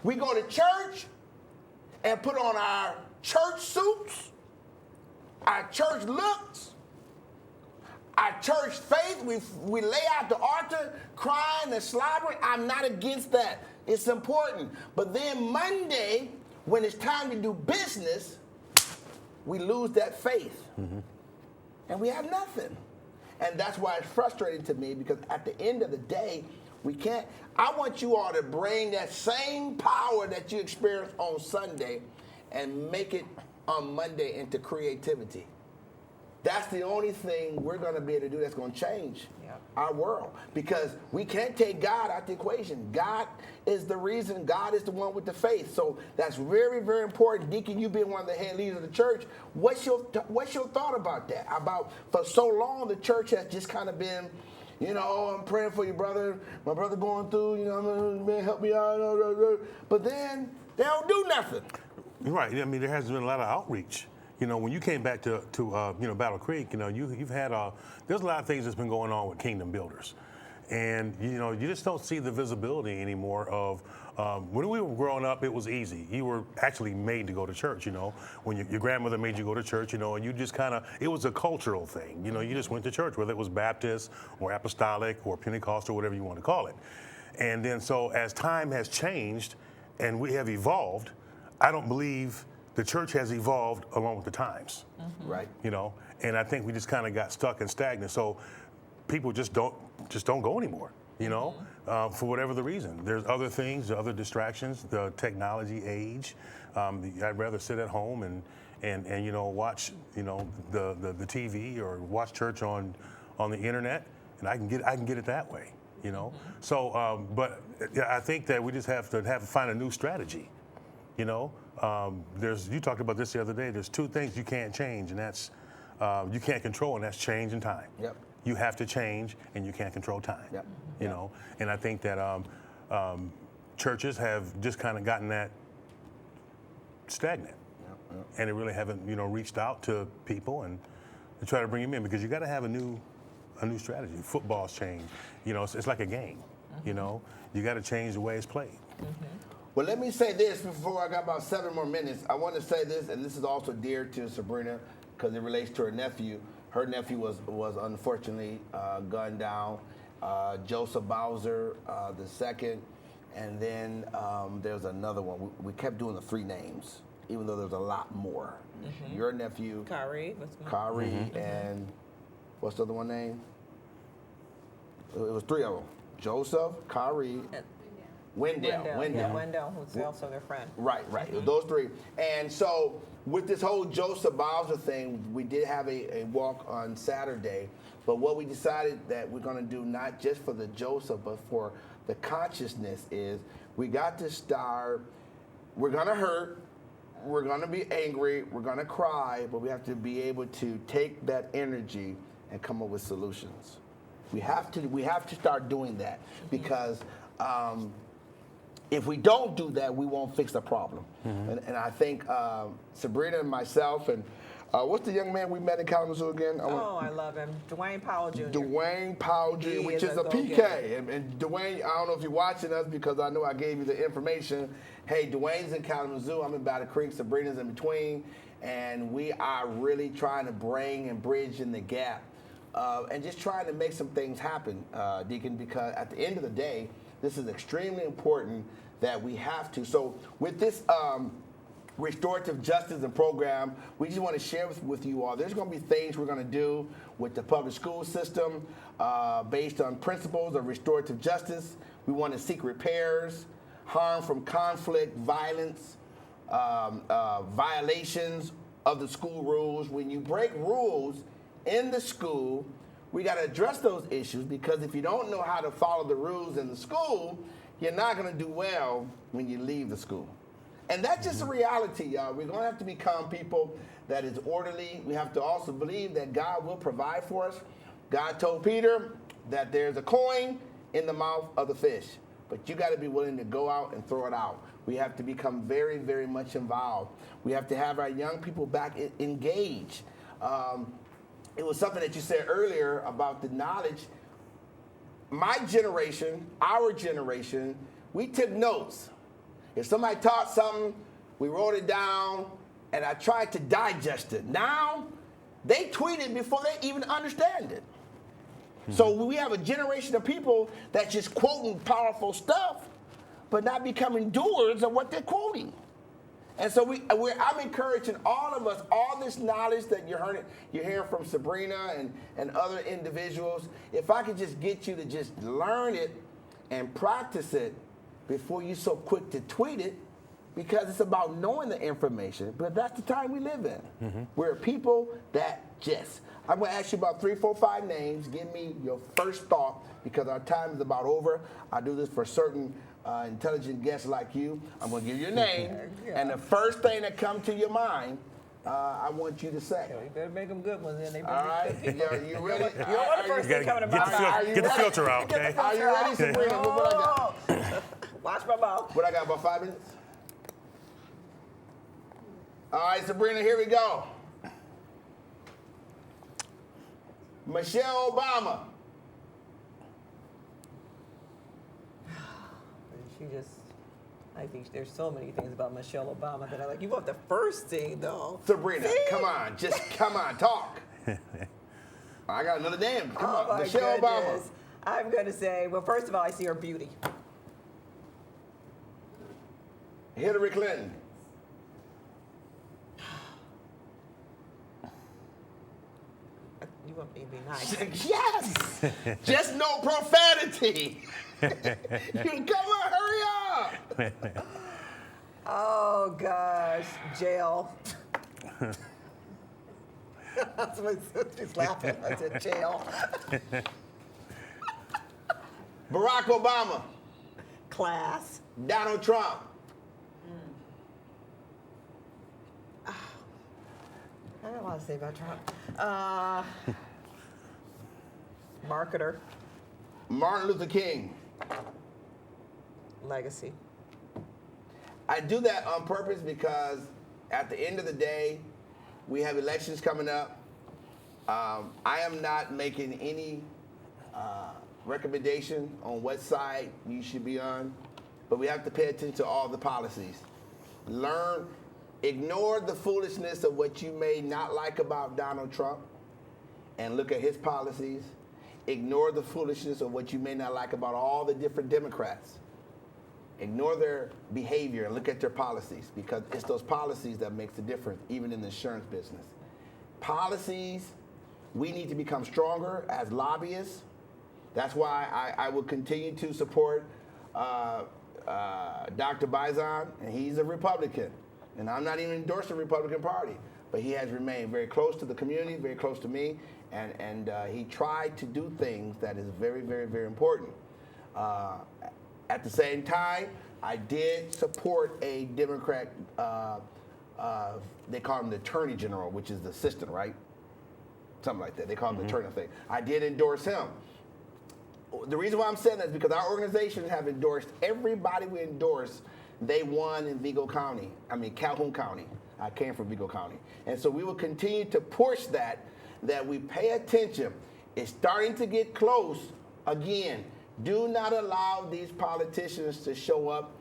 We go to church and put on our church suits, our church looks, our church faith. We lay out the altar crying and slobbering. I'm not against that. It's important. But then Monday, when it's time to do business, we lose that faith. And we have nothing. And that's why it's frustrating to me, because at the end of the day, we can't. I want you all to bring that same power that you experienced on Sunday and make it on Monday into creativity. That's the only thing we're going to be able to do that's going to change our world, because we can't take God out the equation. God is the reason. God is the one with the faith. So that's very, very important. Deacon, you being one of the head leaders of the church, what's your thought about that? About, for so long, the church has just kind of been, you know, oh, I'm praying for you, brother. My brother going through, you know, man, help me out. But then they don't do nothing. Right. I mean, there hasn't been a lot of outreach. You know, when you came back to Battle Creek, you know, you've had there's a lot of things that's been going on with Kingdom Builders, and you know, you just don't see the visibility anymore of. When we were growing up, it was easy. You were actually made to go to church. You know, when your grandmother made you go to church, you know, and you just it was a cultural thing. You know, you just went to church, whether it was Baptist or Apostolic or Pentecostal, whatever you want to call it. And then so as time has changed and we have evolved, I don't believe the church has evolved along with the times. Right. You know, and I think we just kind of got stuck and stagnant. So people just don't go anymore, you know, for whatever the reason. There's other things, other distractions, the technology age. I'd rather sit at home and you know, watch, you know, the TV or watch church on the internet, and I can get it that way, you know. So, but I think that we just have to find a new strategy, you know. You talked about this the other day. There's two things you can't change, and that's you can't control, and that's change and time. Yep. You have to change, and you can't control time. Yep. You know, and I think that churches have just kind of gotten that stagnant, and they really haven't, you know, reached out to people and to try to bring them in, because you got to have a new strategy. Football's changed. You know, it's like a game. You know, you got to change the way it's played. Well, let me say this before I got about 7 more minutes. I want to say this, and this is also dear to Sabrina because it relates to her nephew. Her nephew was unfortunately gunned down. Joseph Bowser, the second, and then there's another one. We kept doing the 3 names, even though there's a lot more. Your nephew, Kyrie, and what's the other one name? It was 3 of them. Joseph, Kyrie, Wendell, who's also their friend. Right. Those 3. And so with this whole Joseph Bowser thing, we did have a walk on Saturday. But what we decided that we're going to do, not just for the Joseph, but for the consciousness, is we got to start, we're going to hurt, we're going to be angry, we're going to cry, but we have to be able to take that energy and come up with solutions. We have to start doing that, because if we don't do that, we won't fix the problem. And I think Sabrina and myself and what's the young man we met in Kalamazoo again? I love him. Dwayne Powell Jr. Dwayne Powell Jr., which is a PK. And Dwayne, I don't know if you're watching us, because I know I gave you the information. Hey, Dwayne's in Kalamazoo. I'm in Battle Creek. Sabrina's in between. And we are really trying to bring and bridge in the gap and just trying to make some things happen, Deacon, because at the end of the day, this is extremely important that we have to. So with this restorative justice and program, we just want to share with you all. There's going to be things we're going to do with the public school system based on principles of restorative justice. We want to seek repairs, harm from conflict, violence, violations of the school rules. When you break rules in the school, we got to address those issues, because if you don't know how to follow the rules in the school, you're not going to do well when you leave the school. And that's just a reality, y'all. We're going to have to become people that is orderly. We have to also believe that God will provide for us. God told Peter that there's a coin in the mouth of the fish, but you got to be willing to go out and throw it out. We have to become very, very much involved. We have to have our young people back engaged. It was something that you said earlier about the knowledge. My generation, our generation, we took notes. If somebody taught something, we wrote it down, and I tried to digest it. Now, they tweet it before they even understand it. Mm-hmm. So we have a generation of people that's just quoting powerful stuff, but not becoming doers of what they're quoting. And so I'm encouraging all of us, all this knowledge that you're hearing from Sabrina and other individuals, if I could just get you to just learn it and practice it before you're so quick to tweet it, because it's about knowing the information. But that's the time we live in. Mm-hmm. We're people that just. I'm going to ask you about 3, 4, 5 names. Give me your first thought, because our time is about over. I do this for certain intelligent guests like you. I'm going to give you a name, and the first thing that comes to your mind, I want you to say. You better make them good ones, then. All right. You ready? You don't want the first thing coming to mind. Get the filter out, okay? Are you ready, Sabrina? What I got? Watch my mouth. What I got, about 5 minutes? All right, Sabrina, here we go. Michelle Obama. I think there's so many things about Michelle Obama that I like. You want the first thing, though. Sabrina, come on. Just come on, talk. I got another name. Come on, Michelle Obama. I'm going to say, well, first of all, I see her beauty. Hillary Clinton. You want me to be nice? Yes! Just no profanity. Come on, hurry up. Oh, gosh. Jail. That's what she's laughing. I said jail. Barack Obama. Class. Donald Trump. I don't want to say about Trump. Marketer. Martin Luther King. Legacy. I do that on purpose because at the end of the day, we have elections coming up. I am not making any recommendation on what side you should be on, but we have to pay attention to all the policies. Ignore the foolishness of what you may not like about Donald Trump and look at his policies. Ignore the foolishness of what you may not like about all the different Democrats. Ignore their behavior and look at their policies, because it's those policies that makes the difference, even in the insurance business. Policies, we need to become stronger as lobbyists. That's why I will continue to support Dr. Bison, and he's a Republican. And I'm not even endorsing the Republican Party, but he has remained very close to the community, very close to me, and he tried to do things that is very, very, very important. At the same time, I did support a Democrat, they call him the Attorney General, which is the assistant, right? Something like that. They call him the attorney thing. I did endorse him. The reason why I'm saying that is because our organization have endorsed everybody we endorse. They won in Calhoun County. I came from Vigo County. And so we will continue to push that we pay attention. It's starting to get close. Again, do not allow these politicians to show up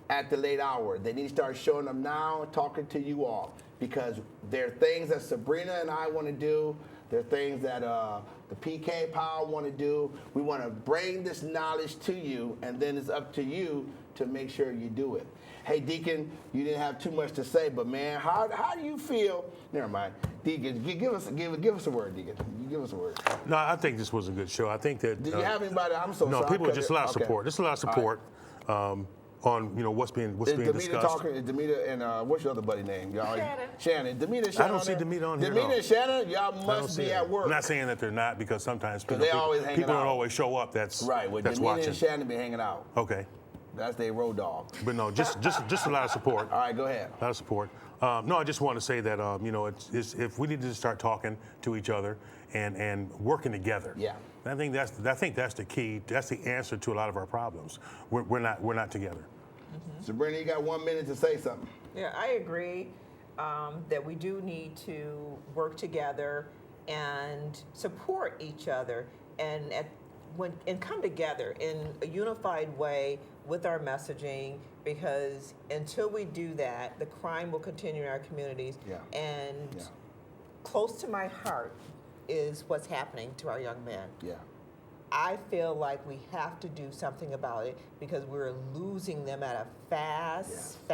at the late hour. They need to start showing up now, talking to you all, because there are things that Sabrina and I want to do. There are things that the PK Power want to do. We want to bring this knowledge to you, and then it's up to you to make sure you do it. Hey, Deacon, you didn't have too much to say, but man, how do you feel? Never mind. Deacon, give us a word, Deacon. You give us a word. No, I think this was a good show. I think that. Did you have anybody? I'm so no, sorry. people, just a lot of support. Just a lot of support. on what's being discussed. Is Demeter and what's your other buddy name? Y'all, Shannon. Demeter, I don't see Demeter on here. Demeter and Shannon, y'all must be at work. I'm not saying that they're not, because sometimes people don't always show up. That's right. Well, that's Demeter watching. and Shannon be hanging out. Okay. That's their road dog. But no, just a lot of support. All right, go ahead. A lot of support. No, I just want to say that it's if we need to start talking to each other and working together. Yeah. I think that's the key. That's the answer to a lot of our problems. We're not together. Mm-hmm. Sabrina, you got 1 minute to say something. Yeah, I agree that we do need to work together and support each other and come together in a unified way with our messaging, because until we do that, the crime will continue in our communities. Yeah. And Yeah. close to my heart is what's happening to our young men. Yeah. I feel like we have to do something about it, because we're losing them at a fast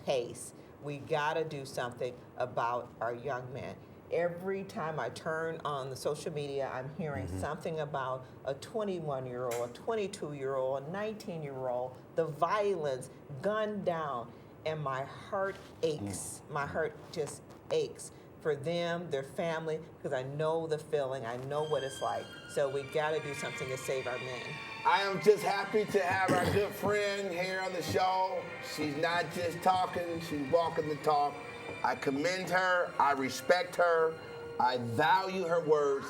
pace. We gotta do something about our young men. Every time I turn on the social media, I'm hearing something about a 21-year-old, a 22-year-old, a 19-year-old, the violence, gunned down, and my heart aches. My heart just aches for them, their family, because I know the feeling, I know what it's like. So we gotta do something to save our men. I am just happy to have our good friend here on the show. She's not just talking, she's walking the talk. I commend her, I respect her, I value her words,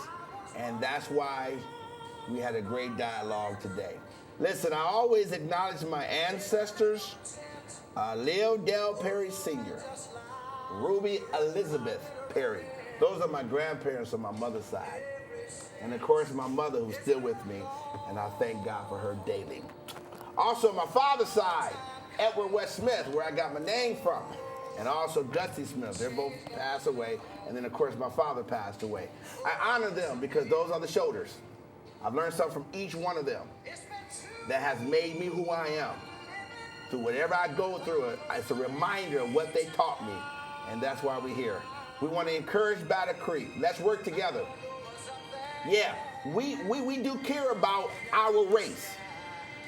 and that's why we had a great dialogue today. Listen, I always acknowledge my ancestors, Leo Dell Perry Sr., Ruby Elizabeth Perry. Those are my grandparents on my mother's side. And of course, my mother, who's still with me, and I thank God for her daily. Also, my father's side, Edward West Smith, where I got my name from, and also Dusty Smith. They're both passed away, and then of course my father passed away. I honor them because those are the shoulders. I've learned something from each one of them that has made me who I am. Through whatever I go through, it's a reminder of what they taught me, and that's why we're here. We want to encourage Battle Creek. Let's work together. Yeah, we do care about our race,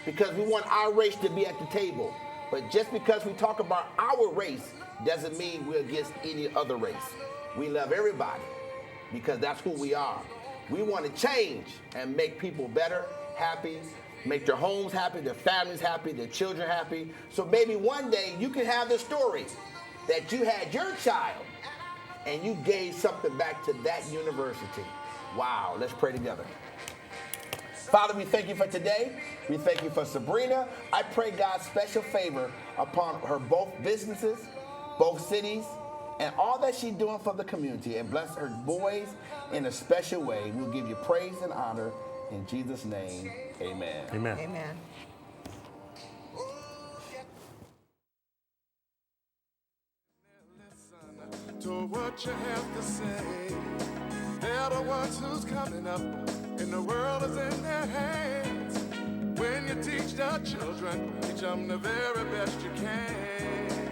because we want our race to be at the table. But just because we talk about our race doesn't mean we're against any other race. We love everybody because that's who we are. We want to change and make people better, happy, make their homes happy, their families happy, their children happy. So maybe one day you can have the story that you had your child and you gave something back to that university. Wow, let's pray together. Father, we thank you for today. We thank you for Sabrina. I pray God's special favor upon her both businesses, both cities, and all that she's doing for the community. And bless her boys in a special way. We'll give you praise and honor in Jesus' name. Amen. Amen. Amen. Listen to what you have to say. They're the ones who's coming up, and the world is in their hands. When you teach the children, teach them the very best you can.